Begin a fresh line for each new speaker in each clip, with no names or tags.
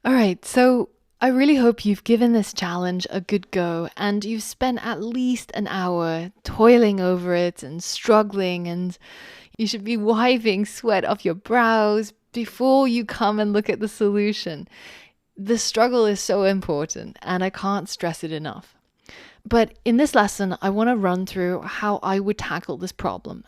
All right, so I really hope you've given this challenge a good go and you've spent at least an hour toiling over it and struggling, and you should be wiping sweat off your brows before you come and look at the solution. The struggle is so important, and I can't stress it enough. But in this lesson, I want to run through how I would tackle this problem.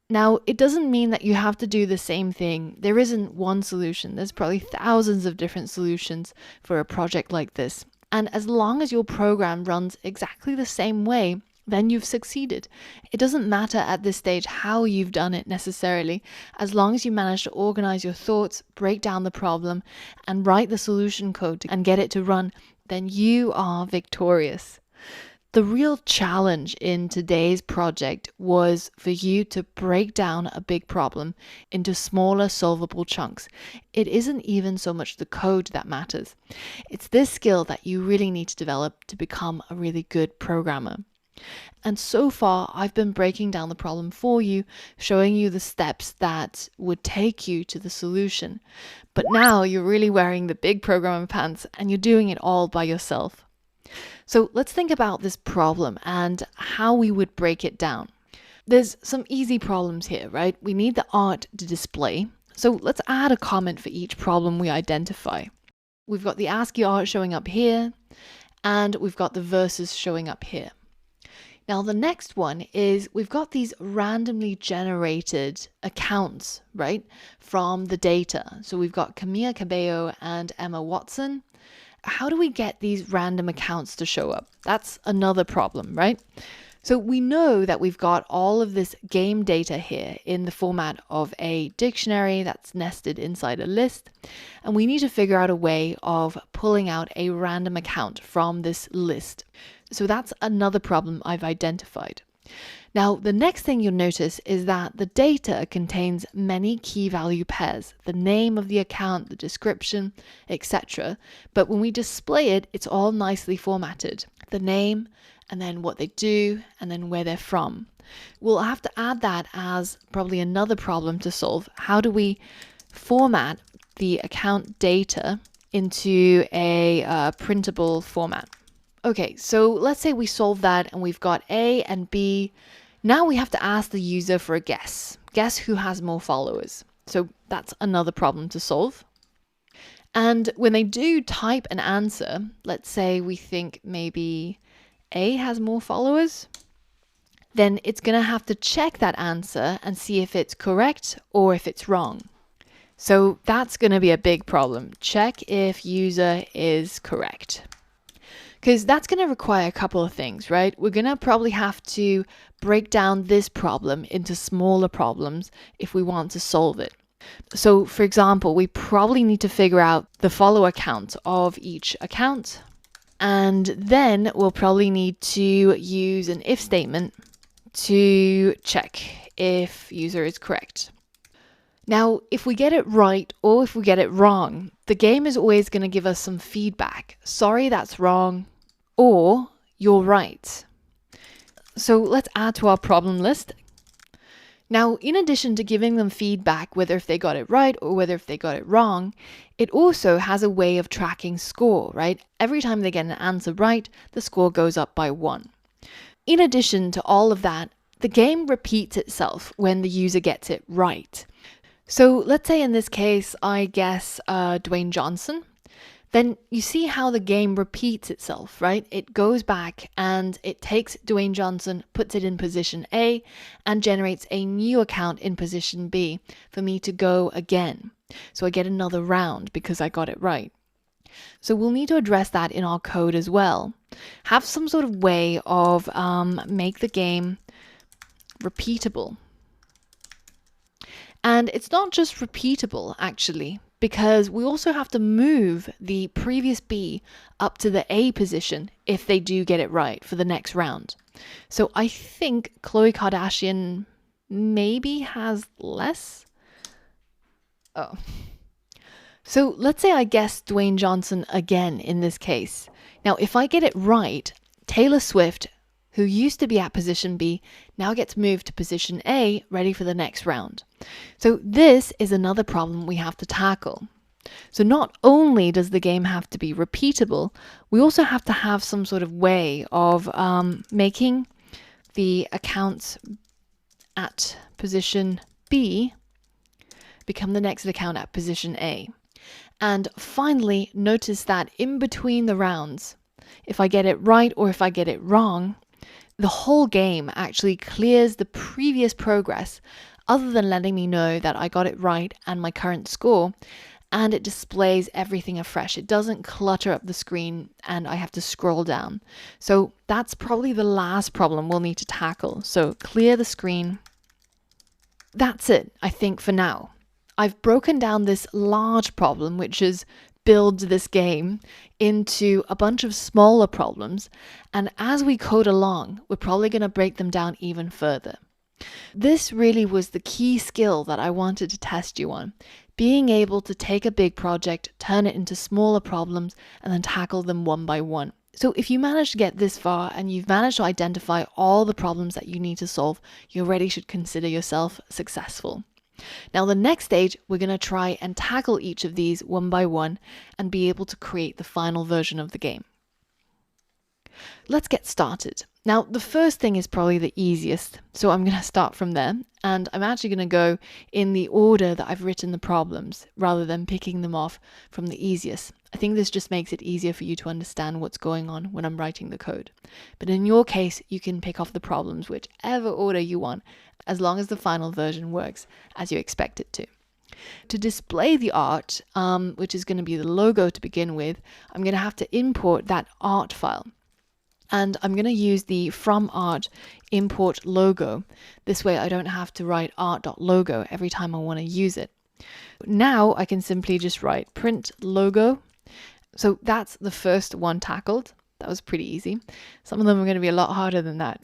Now, it doesn't mean that you have to do the same thing. There isn't one solution. There's probably thousands of different solutions for a project like this. And as long as your program runs exactly the same way, then you've succeeded. It doesn't matter at this stage how you've done it necessarily. As long as you manage to organize your thoughts, break down the problem, and write the solution code and get it to run, then you are victorious. The real challenge in today's project was for you to break down a big problem into smaller solvable chunks. It isn't even so much the code that matters. It's this skill that you really need to develop to become a really good programmer. And so far, I've been breaking down the problem for you, showing you the steps that would take you to the solution. But now you're really wearing the big programmer pants and you're doing it all by yourself. So let's think about this problem and how we would break it down. There's some easy problems here, right? We need the art to display. So let's add a comment for each problem we identify. We've got the ASCII art showing up here, and we've got the verses showing up here. Now the next one is we've got these randomly generated accounts, right, from the data. So we've got Camila Cabello and Emma Watson. How do we get these random accounts to show up? That's another problem, right? So we know that we've got all of this game data here in the format of a dictionary that's nested inside a list. And we need to figure out a way of pulling out a random account from this list. So that's another problem I've identified. Now, the next thing you'll notice is that the data contains many key value pairs, the name of the account, the description, etc. But when we display it, it's all nicely formatted. The name, and then what they do, and then where they're from. We'll have to add that as probably another problem to solve. How do we format the account data into a printable format? Okay, so let's say we solve that and we've got A and B. Now we have to ask the user for a guess. Guess who has more followers. So that's another problem to solve. And when they do type an answer, let's say we think maybe A has more followers, then it's going to have to check that answer and see if it's correct or if it's wrong. So that's going to be a big problem. Check if user is correct. Because that's going to require a couple of things, right? We're going to probably have to break down this problem into smaller problems if we want to solve it. So, for example, we probably need to figure out the follower count of each account. And then we'll probably need to use an if statement to check if user is correct. Now, if we get it right or if we get it wrong, the game is always going to give us some feedback. Sorry, that's wrong, or you're right. So let's add to our problem list. Now, in addition to giving them feedback, whether if they got it right or whether if they got it wrong, it also has a way of tracking score, right? Every time they get an answer right, the score goes up by 1. In addition to all of that, the game repeats itself when the user gets it right. So let's say in this case, I guess Dwayne Johnson. Then you see how the game repeats itself, right? It goes back and it takes Dwayne Johnson, puts it in position A, and generates a new account in position B for me to go again. So I get another round because I got it right. So we'll need to address that in our code as well. Have some sort of way of make the game repeatable. And it's not just repeatable, actually, because we also have to move the previous B up to the A position if they do get it right for the next round. So I think Khloe Kardashian maybe has less. Oh. So let's say I guess Dwayne Johnson again in this case. Now, if I get it right, Taylor Swift, who used to be at position B, now gets moved to position A, ready for the next round. So this is another problem we have to tackle. So not only does the game have to be repeatable, we also have to have some sort of way of making the accounts at position B become the next account at position A. And finally, notice that in between the rounds, if I get it right or if I get it wrong, the whole game actually clears the previous progress other than letting me know that I got it right and my current score, and it displays everything afresh. It doesn't clutter up the screen and I have to scroll down. So that's probably the last problem we'll need to tackle. So clear the screen. That's it, I think, for now. I've broken down this large problem, which is build this game, into a bunch of smaller problems. And as we code along, we're probably going to break them down even further. This really was the key skill that I wanted to test you on. Being able to take a big project, turn it into smaller problems, and then tackle them one by one. So if you manage to get this far and you've managed to identify all the problems that you need to solve, you already should consider yourself successful. Now, the next stage, we're going to try and tackle each of these one by one and be able to create the final version of the game. Let's get started. Now, the first thing is probably the easiest, so I'm going to start from there, and I'm actually going to go in the order that I've written the problems rather than picking them off from the easiest. I think this just makes it easier for you to understand what's going on when I'm writing the code. But in your case, you can pick off the problems whichever order you want, as long as the final version works as you expect it to. To display the art, which is going to be the logo to begin with, I'm going to have to import that art file. And I'm going to use the from art import logo. This way I don't have to write art.logo every time I want to use it. Now I can simply just write print logo. So that's the first one tackled. That was pretty easy. Some of them are going to be a lot harder than that.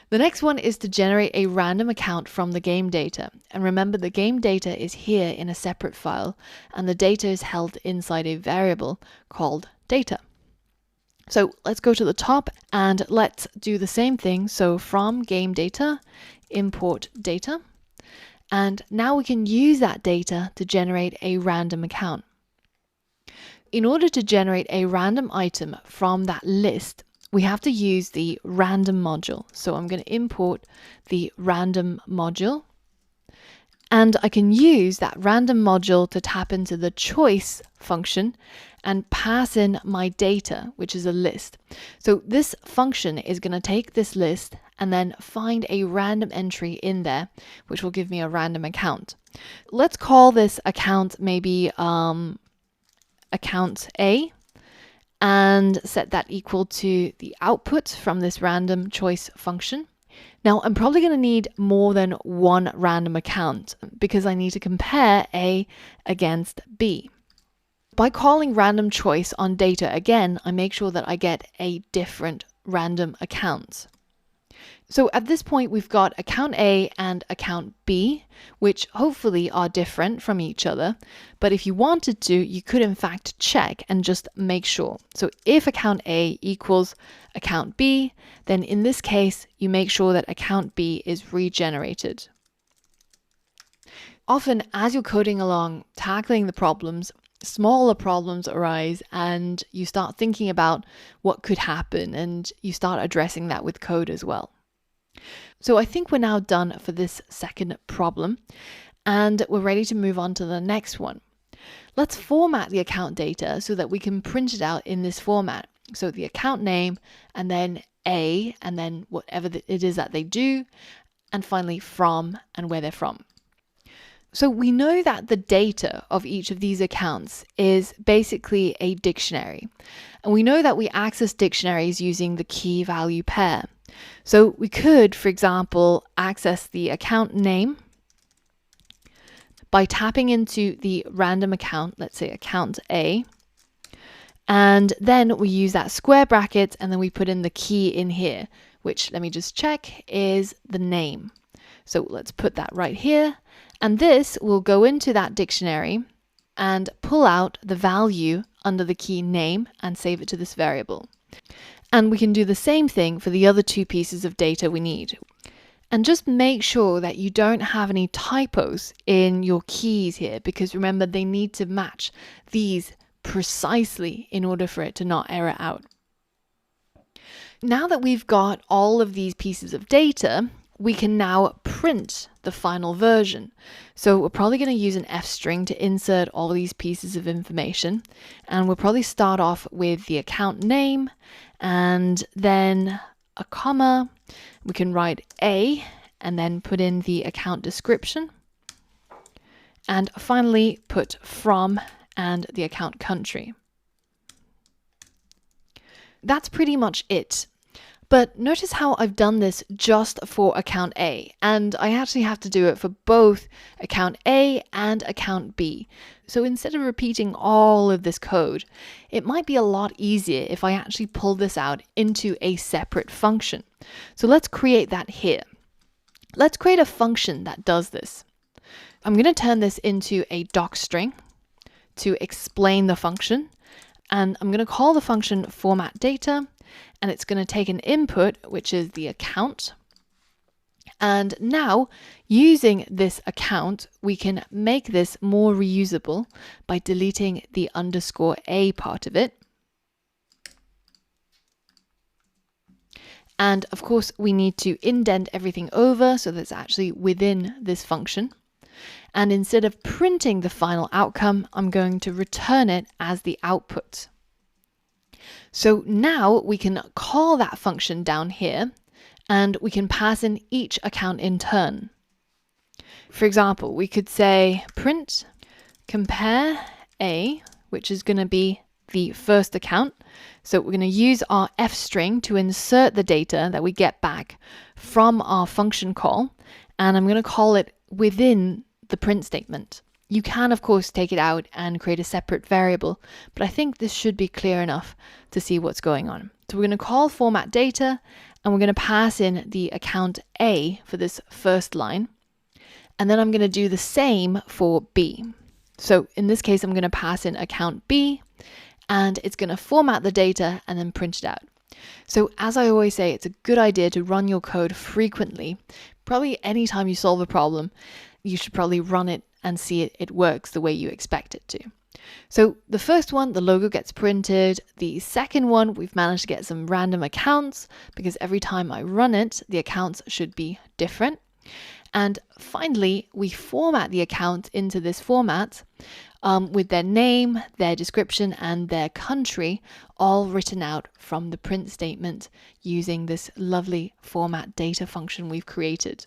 The next one is to generate a random account from the game data. And remember, the game data is here in a separate file, and the data is held inside a variable called data. So let's go to the top and let's do the same thing. So from game data, import data. And now we can use that data to generate a random account. In order to generate a random item from that list, we have to use the random module. So I'm going to import the random module. And I can use that random module to tap into the choice function and pass in my data, which is a list. So this function is going to take this list and then find a random entry in there, which will give me a random account. Let's call this account maybe account A, and set that equal to the output from this random choice function. Now, I'm probably going to need more than one random account because I need to compare A against B. By calling random choice on data again, I make sure that I get a different random account. So at this point, we've got account A and account B, which hopefully are different from each other. But if you wanted to, you could in fact check and just make sure. So if account A equals account B, then in this case, you make sure that account B is regenerated. Often, as you're coding along, tackling the problems, smaller problems arise and you start thinking about what could happen and you start addressing that with code as well. So I think we're now done for this second problem and we're ready to move on to the next one. Let's format the account data so that we can print it out in this format. So the account name and then A and then whatever it is that they do, and finally from and where they're from. So we know that the data of each of these accounts is basically a dictionary. And we know that we access dictionaries using the key value pair. So we could, for example, access the account name by tapping into the random account, let's say account A, and then we use that square bracket and then we put in the key in here, which, let me just check, is the name. So let's put that right here. And this will go into that dictionary and pull out the value under the key name and save it to this variable. And we can do the same thing for the other two pieces of data we need. And just make sure that you don't have any typos in your keys here, because remember, they need to match these precisely in order for it to not error out. Now that we've got all of these pieces of data, we can now print the final version. So we're probably going to use an F string to insert all these pieces of information. And we'll probably start off with the account name and then a comma. We can write A and then put in the account description. And finally put from and the account country. That's pretty much it. But notice how I've done this just for account A, and I actually have to do it for both account A and account B. So instead of repeating all of this code, it might be a lot easier if I actually pull this out into a separate function. So let's create that here. Let's create a function that does this. I'm going to turn this into a docstring to explain the function. And I'm going to call the function format data, and it's going to take an input, which is the account. And now, using this account, we can make this more reusable by deleting the _a part of it. And of course, we need to indent everything over so that's actually within this function. And instead of printing the final outcome, I'm going to return it as the output. So now we can call that function down here, and we can pass in each account in turn. For example, we could say print compare A, which is going to be the first account. So we're going to use our F string to insert the data that we get back from our function call, and I'm going to call it within the print statement. You can, of course, take it out and create a separate variable, but I think this should be clear enough to see what's going on. So we're going to call format data, and we're going to pass in the account A for this first line. And then I'm going to do the same for B. So in this case, I'm going to pass in account B, and it's going to format the data and then print it out. So as I always say, it's a good idea to run your code frequently. Probably anytime you solve a problem, you should probably run it and see it works the way you expect it to. So the first one, the logo gets printed. The second one, we've managed to get some random accounts because every time I run it, the accounts should be different. And finally, we format the account into this format with their name, their description, and their country all written out from the print statement using this lovely format data function we've created.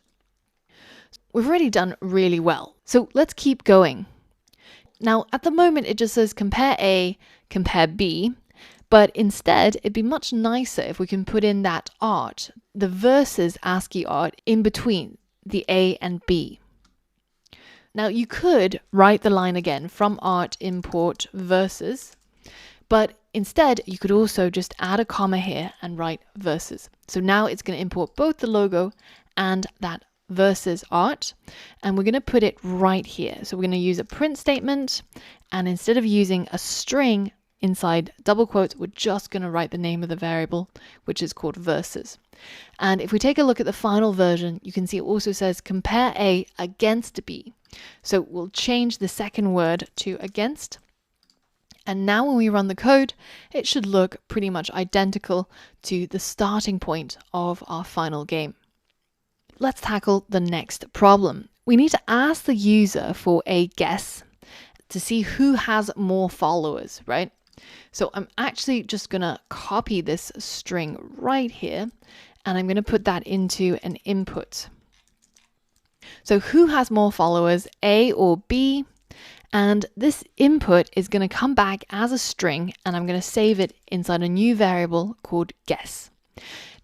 We've already done really well, so let's keep going. Now, at the moment, it just says compare A, compare B, but instead, it'd be much nicer if we can put in that art, the versus ASCII art, in between the A and B. Now, you could write the line again from art import versus, but instead, you could also just add a comma here and write versus. So now it's going to import both the logo and that versus art, and we're going to put it right here. So we're going to use a print statement, and instead of using a string inside double quotes, we're just going to write the name of the variable, which is called versus. And if we take a look at the final version, you can see it also says compare A against B. So we'll change the second word to against. And now when we run the code, it should look pretty much identical to the starting point of our final game. Let's tackle the next problem. We need to ask the user for a guess to see who has more followers, right? So I'm actually just going to copy this string right here, and I'm going to put that into an input. So who has more followers, A or B? And this input is going to come back as a string, and I'm going to save it inside a new variable called guess.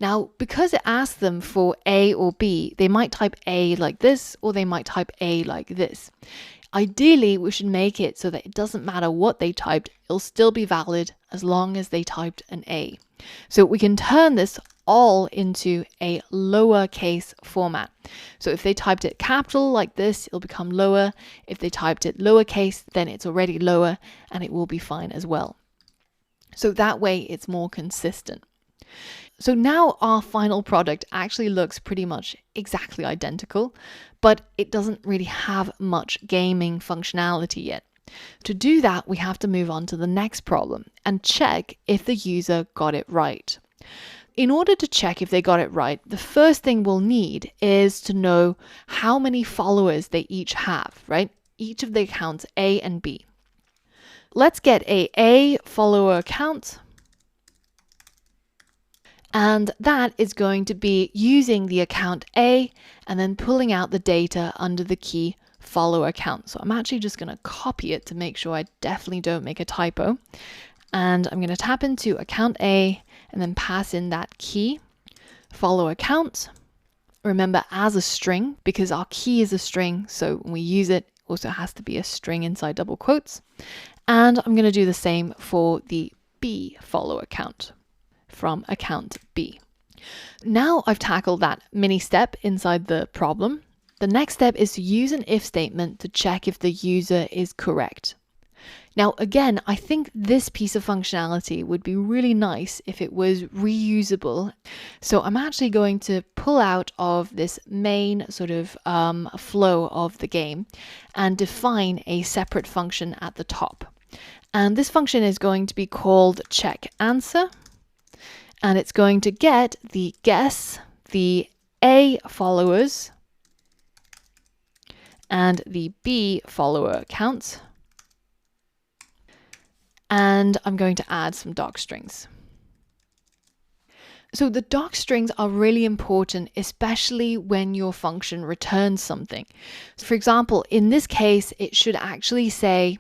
Now, because it asks them for A or B, they might type A like this, or they might type A like this. Ideally, we should make it so that it doesn't matter what they typed, it'll still be valid as long as they typed an A. So we can turn this all into a lowercase format. So if they typed it capital like this, it'll become lower. If they typed it lowercase, then it's already lower, and it will be fine as well. So that way it's more consistent. So now our final product actually looks pretty much exactly identical, but it doesn't really have much gaming functionality yet. To do that, we have to move on to the next problem and check if the user got it right. In order to check if they got it right, the first thing we'll need is to know how many followers they each have, right? Each of the accounts A and B. Let's get a follower account. And that is going to be using the account A and then pulling out the data under the key follower account. So I'm actually just going to copy it to make sure I definitely don't make a typo. And I'm going to tap into account A and then pass in that key follow account. Remember, as a string, because our key is a string, so when we use it, also has to be a string inside double quotes. And I'm going to do the same for the B follow account from account B. Now I've tackled that mini step inside the problem. The next step is to use an if statement to check if the user is correct. Now, again, I think this piece of functionality would be really nice if it was reusable. So I'm actually going to pull out of this main sort of flow of the game and define a separate function at the top. And this function is going to be called check answer. And it's going to get the guess, the A followers, and the B follower accounts. And I'm going to add some doc strings. So the doc strings are really important, especially when your function returns something. For example, in this case, it should actually say,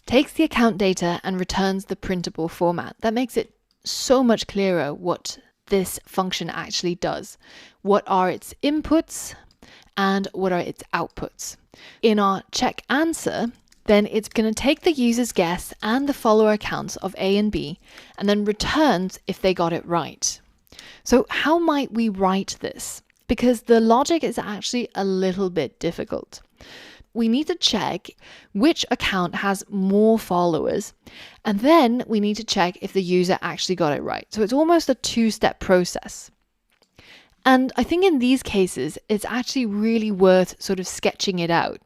takes the account data and returns the printable format. That makes it so much clearer what this function actually does. What are its inputs and what are its outputs? In our check answer, then it's going to take the user's guess and the follower accounts of A and B and then returns if they got it right. So how might we write this? Because the logic is actually a little bit difficult. We need to check which account has more followers, and then we need to check if the user actually got it right. So it's almost a two-step process. And I think in these cases, it's actually really worth sort of sketching it out.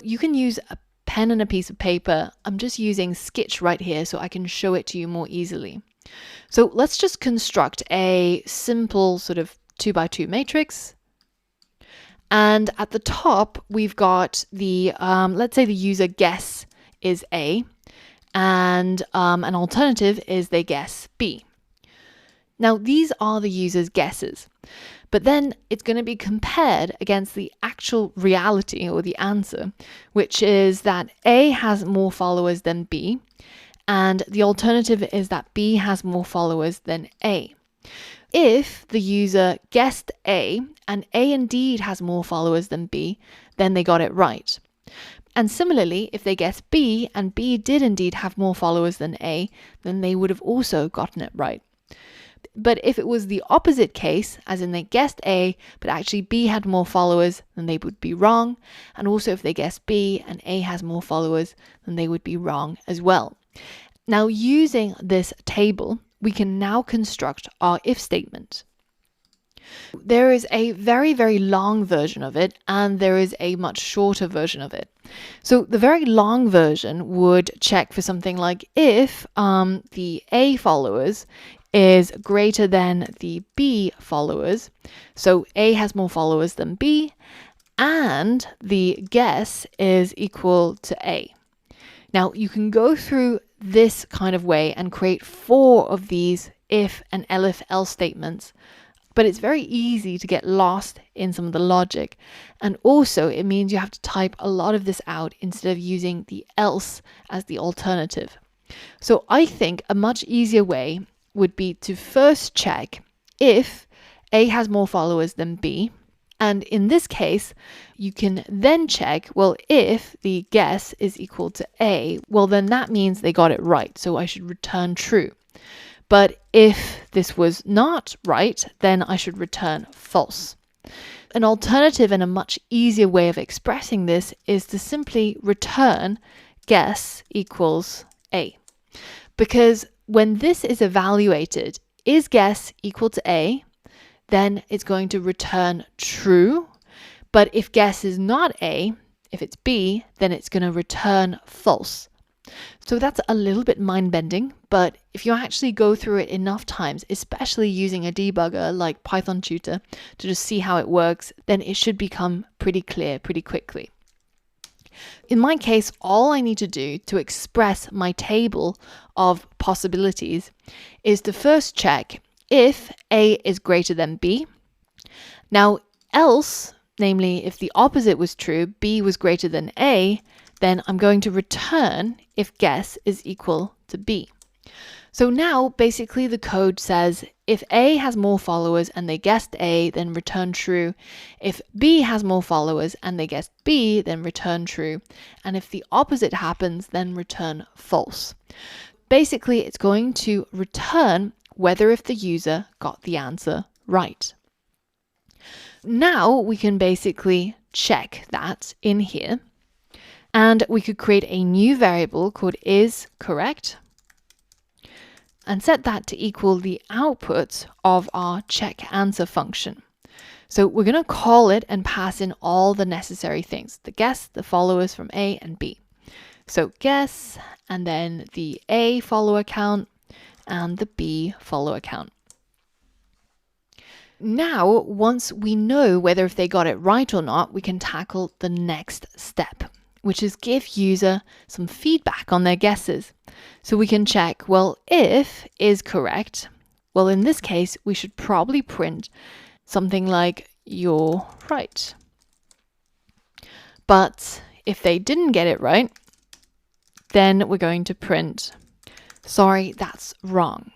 You can use a pen and a piece of paper. I'm just using Sketch right here so I can show it to you more easily. So let's just construct a simple sort of 2x2 matrix. And at the top, we've got the, let's say the user guess is A, and an alternative is they guess B. Now, these are the user's guesses, but then it's going to be compared against the actual reality or the answer, which is that A has more followers than B, and the alternative is that B has more followers than A. If the user guessed A and A indeed has more followers than B, then they got it right. And similarly, if they guessed B and B did indeed have more followers than A, then they would have also gotten it right. But if it was the opposite case, as in they guessed A, but actually B had more followers, then they would be wrong. And also if they guessed B and A has more followers, then they would be wrong as well. Now, using this table, we can now construct our if statement. There is a very, very long version of it, and there is a much shorter version of it. So the very long version would check for something like if the A followers is greater than the B followers. So A has more followers than B, and the guess is equal to A. Now, you can go through this kind of way and create 4 of these if and elif else statements, but it's very easy to get lost in some of the logic. And also it means you have to type a lot of this out instead of using the else as the alternative. So I think a much easier way would be to first check if A has more followers than B. And in this case, you can then check, well, if the guess is equal to A, well, then that means they got it right. So I should return true. But if this was not right, then I should return false. An alternative and a much easier way of expressing this is to simply return guess equals A. Because when this is evaluated, is guess equal to A, then it's going to return true. But if guess is not A, if it's B, then it's going to return false. So that's a little bit mind-bending, but if you actually go through it enough times, especially using a debugger like Python Tutor to just see how it works, then it should become pretty clear pretty quickly. In my case, all I need to do to express my table of possibilities is to first check if A is greater than B. Now, else, namely if the opposite was true, B was greater than A, then I'm going to return if guess is equal to B. So now basically the code says if A has more followers and they guessed A, then return true. If B has more followers and they guessed B, then return true. And if the opposite happens, then return false. Basically, it's going to return whether if the user got the answer right. Now we can basically check that in here. And we could create a new variable called isCorrect and set that to equal the output of our check answer function. So we're going to call it and pass in all the necessary things, the guess, the followers from A and B. So guess, and then the A follower count and the B follower count. Now, once we know whether if they got it right or not, we can tackle the next step, which is give user some feedback on their guesses. So we can check, well, if is correct, well, in this case, we should probably print something like you're right. But if they didn't get it right, then we're going to print, sorry, that's wrong.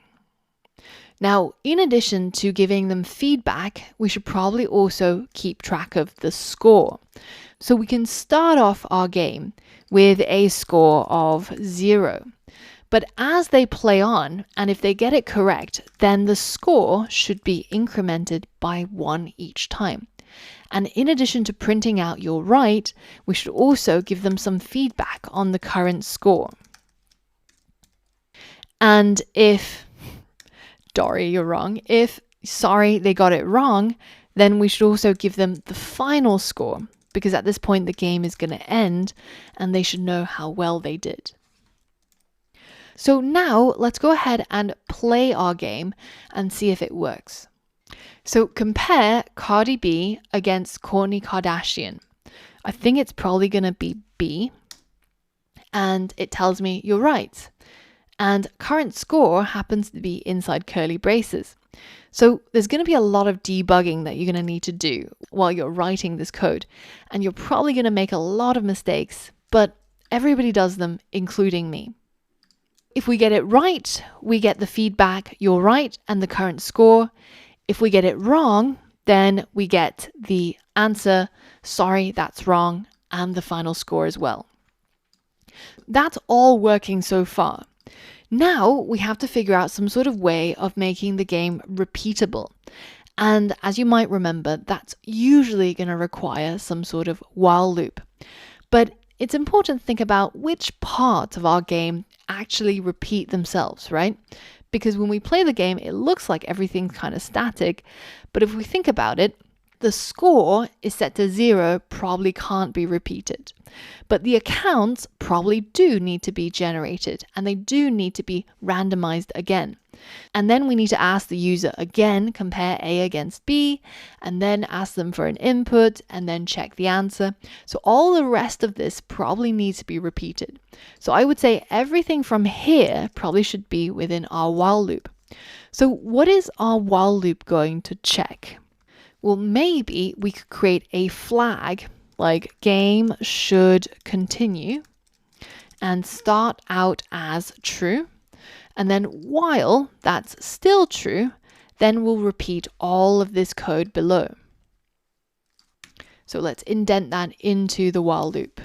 Now, in addition to giving them feedback, we should probably also keep track of the score. So we can start off our game with a score of 0. But as they play on, and if they get it correct, then the score should be incremented by 1 each time. And in addition to printing out you're right, we should also give them some feedback on the current score. And if, Dory, you're wrong, if, sorry, they got it wrong, then we should also give them the final score, because at this point the game is going to end and they should know how well they did. So now let's go ahead and play our game and see if it works. So compare Cardi B against Kourtney Kardashian. I think it's probably going to be B. And it tells me you're right. And current score happens to be inside curly braces. So there's going to be a lot of debugging that you're going to need to do while you're writing this code. And you're probably going to make a lot of mistakes, but everybody does them, including me. If we get it right, we get the feedback, you're right, and the current score. If we get it wrong, then we get the answer, sorry, that's wrong, and the final score as well. That's all working so far. Now we have to figure out some sort of way of making the game repeatable. And as you might remember, that's usually going to require some sort of while loop. But it's important to think about which parts of our game actually repeat themselves, right? Because when we play the game, it looks like everything's kind of static. But if we think about it, the score is set to 0, probably can't be repeated. But the accounts probably do need to be generated and they do need to be randomized again. And then we need to ask the user again, compare A against B, and then ask them for an input and then check the answer. So all the rest of this probably needs to be repeated. So I would say everything from here probably should be within our while loop. So what is our while loop going to check? Well, maybe we could create a flag like game should continue and start out as true. And then while that's still true, then we'll repeat all of this code below. So let's indent that into the while loop.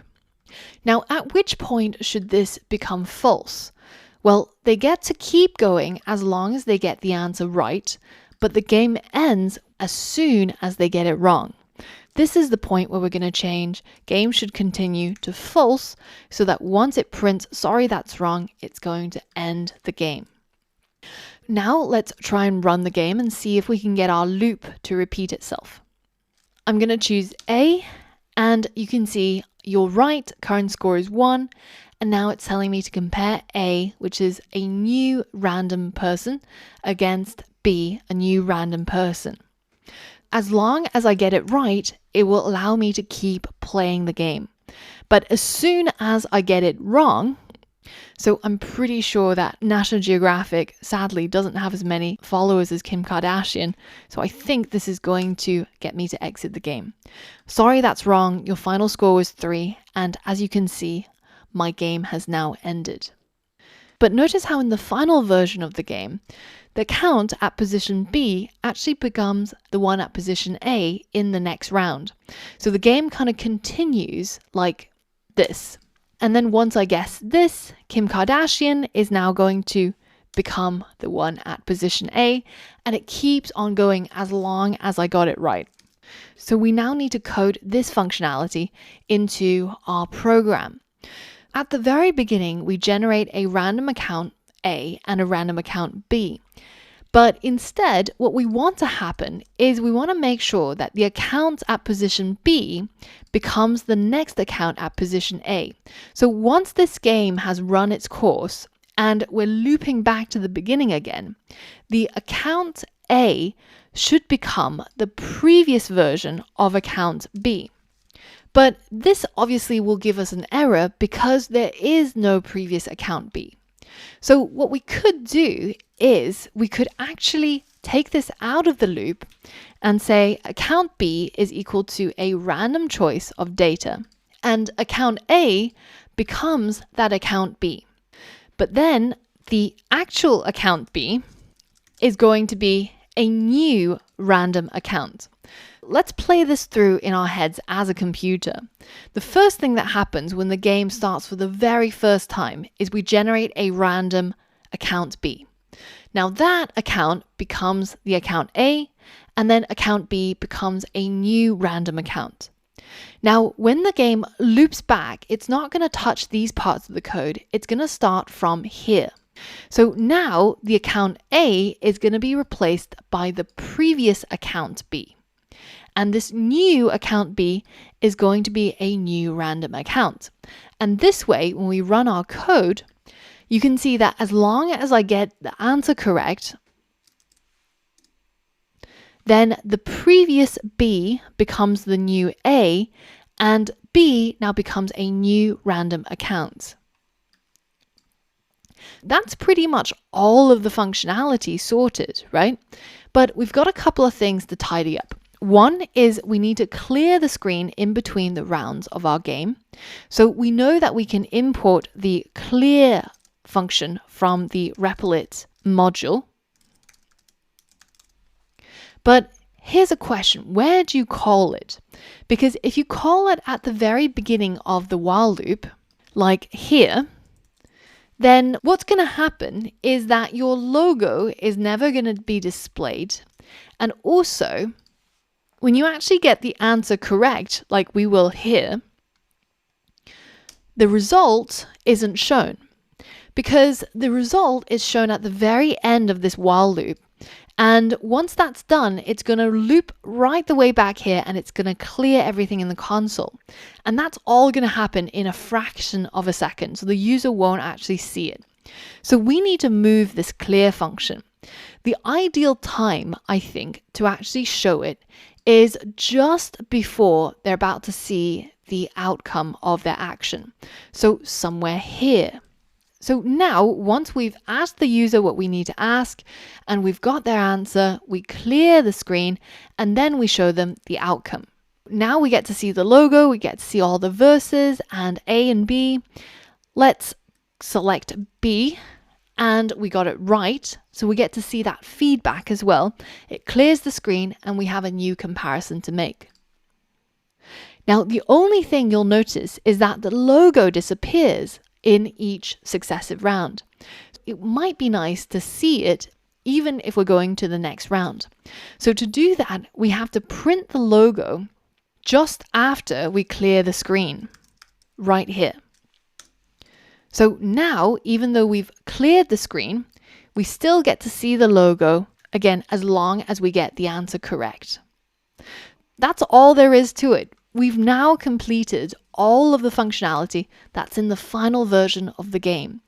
Now, at which point should this become false? Well, they get to keep going as long as they get the answer right, but the game ends as soon as they get it wrong. This is the point where we're going to change game should continue to false so that once it prints, sorry, that's wrong, it's going to end the game. now let's try and run the game and see if we can get our loop to repeat itself. I'm going to choose A, and you can see you're right, current score is 1, and now it's telling me to compare A, which is a new random person, against B, a new random person. As long as I get it right, it will allow me to keep playing the game. But as soon as I get it wrong, so I'm pretty sure that National Geographic sadly doesn't have as many followers as Kim Kardashian, so I think this is going to get me to exit the game. Sorry, that's wrong. Your final score was 3, and as you can see, my game has now ended. But notice how in the final version of the game, the count at position B actually becomes the one at position A in the next round. So the game kind of continues like this. And then once I guess this, Kim Kardashian is now going to become the one at position A, and it keeps on going as long as I got it right. So we now need to code this functionality into our program. At the very beginning, we generate a random account A and a random account B. But instead, what we want to happen is we want to make sure that the account at position B becomes the next account at position A. So once this game has run its course and we're looping back to the beginning again, the account A should become the previous version of account B. But this obviously will give us an error because there is no previous account B. So what we could do is we could actually take this out of the loop and say account B is equal to a random choice of data, and account A becomes that account B. But then the actual account B is going to be a new random account. Let's play this through in our heads as a computer. The first thing that happens when the game starts for the very first time is we generate a random account B. Now that account becomes the account A, and then account B becomes a new random account. Now, when the game loops back, it's not going to touch these parts of the code. It's going to start from here. So now the account A is going to be replaced by the previous account B. And this new account B is going to be a new random account. And this way, when we run our code, you can see that as long as I get the answer correct, then the previous B becomes the new A, and B now becomes a new random account. That's pretty much all of the functionality sorted, right? But we've got a couple of things to tidy up. One is we need to clear the screen in between the rounds of our game. So we know that we can import the clear function from the Replit module. But here's a question, where do you call it? Because if you call it at the very beginning of the while loop, like here, then what's going to happen is that your logo is never going to be displayed. And also, when you actually get the answer correct, like we will here, the result isn't shown. Because the result is shown at the very end of this while loop. And once that's done, it's going to loop right the way back here and it's going to clear everything in the console. And that's all going to happen in a fraction of a second, so the user won't actually see it. So we need to move this clear function. The ideal time, I think, to actually show it is just before they're about to see the outcome of their action. So somewhere here. So now, once we've asked the user what we need to ask and we've got their answer, we clear the screen and then we show them the outcome. Now we get to see the logo, we get to see all the verses and A and B. Let's select B and we got it right. So we get to see that feedback as well. It clears the screen and we have a new comparison to make. Now, the only thing you'll notice is that the logo disappears in each successive round. It might be nice to see it even if we're going to the next round. So to do that, we have to print the logo just after we clear the screen, right here. So now, even though we've cleared the screen, We still get to see the logo, again, as long as we get the answer correct. That's all there is to it. We've now completed all of the functionality that's in the final version of the game.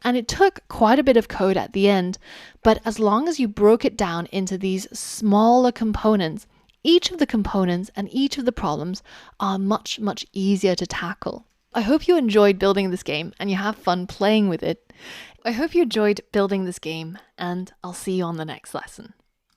And it took quite a bit of code at the end, but as long as you broke it down into these smaller components, each of the components and each of the problems are much, much easier to tackle. I hope you enjoyed building this game and you have fun playing with it. I hope you enjoyed building this game, and I'll see you on the next lesson.